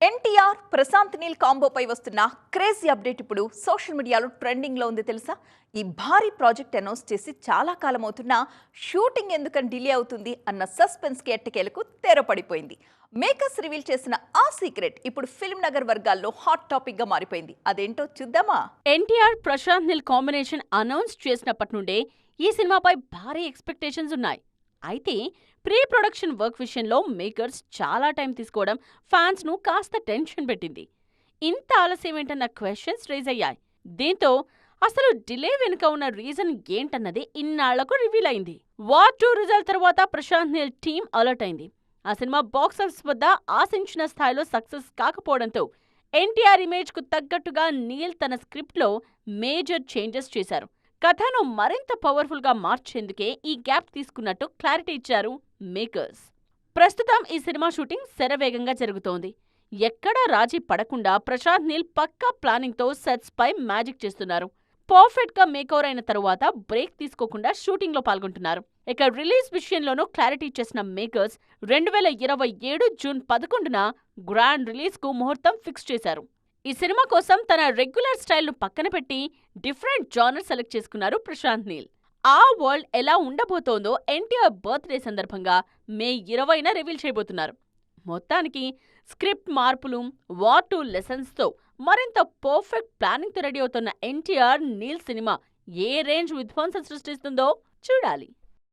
ఎన్టీఆర్ ప్రశాంత్ నీల్ కాంబోపై వస్తున్న crazy update ఇప్పుడు social మీడియాలో ట్రెండింగ్ లో ఉంది తెలుసా. ఈ భారీ ప్రాజెక్ట్ అనౌన్స్ చేసి చాలా కాలం అవుతున్నా షూటింగ్ ఎందుకని డిలే అవుతుంది అన్న సస్పెన్స్ కి ఎట్టకేలకు తెరపడిపోయింది. మేకర్స్ రివీల్ చేసిన ఆ సీక్రెట్ ఇప్పుడు ఫిల్మ్ నగర్ వర్గాల్లో హాట్ టాపిక్ గా మారిపోయింది. అదేంటో చూద్దామా. ఎన్టీఆర్ ప్రశాంత్ నీల్ కాంబినేషన్ అనౌన్స్ చేసినప్పటి నుండే ఈ సినిమాపై భారీ ఎక్స్పెక్టేషన్స్ ఉన్నాయి. అయితే ప్రీ ప్రొడక్షన్ వర్క్ విషయంలో మేకర్స్ చాలా టైం తీసుకోవడం ఫ్యాన్స్ ను కాస్త టెన్షన్ పెట్టింది. ఇంత ఆలస్యం ఏంటన్న క్వశ్చన్స్ రైజ్ అయ్యాయి. దీంతో అసలు డిలే వెనుక ఉన్న రీజన్ ఏంటన్నది ఇన్నాళ్లకు రివీల్ అయింది. వార్ 2 రిజల్ట్ తర్వాత ప్రశాంత్ నీల్ టీం అలర్ట్ అయింది. ఆ సినిమా బాక్సాఫీస్ వద్ద ఆశించిన స్థాయిలో సక్సెస్ కాకపోవడంతో ఎన్టీఆర్ ఇమేజ్ కు తగ్గట్టుగా నీల్ తన స్క్రిప్ట్ లో మేజర్ చేంజెస్ చేశారు. కథను మరింత పవర్ఫుల్ గా మార్చేందుకే ఈ గ్యాప్ తీసుకున్నట్టు క్లారిటీ ఇచ్చారు మేకర్స్. ప్రస్తుతం ఈ సినిమా షూటింగ్ శరవేగంగా జరుగుతోంది. ఎక్కడా రాజీ పడకుండా ప్రశాంత్ నీల్ పక్కా ప్లానింగ్ తో సెట్స్ పై మ్యాజిక్ చేస్తున్నారు. పర్ఫెక్ట్ గా మేకోవర్ అయిన తరువాత బ్రేక్ తీసుకోకుండా షూటింగ్ లో పాల్గొంటున్నారు. ఇక రిలీజ్ విషయంలోనూ క్లారిటీ ఇచ్చేసిన మేకర్స్ 2027 జూన్ 11న గ్రాండ్ రిలీజ్ కు ముహూర్తం ఫిక్స్ చేశారు. ఈ సినిమా కోసం తన రెగ్యులర్ స్టైల్ను పక్కన పెట్టి డిఫరెంట్ జానర్ సెలెక్ట్ చేసుకున్నారు ప్రశాంత్ నీల్. ఆ వరల్డ్ ఎలా ఉండబోతోందో ఎన్టీఆర్ బర్త్డే సందర్భంగా మే 20న రివీల్ చేయబోతున్నారు. మొత్తానికి స్క్రిప్ట్ మార్పులు, వార్ 2 లెసన్స్తో మరింత పర్ఫెక్ట్ ప్లానింగ్తో రెడీ అవుతున్న ఎన్టీఆర్ నీల్ సినిమా ఏ రేంజ్ విధ్వంసం సృష్టిస్తుందో చూడాలి.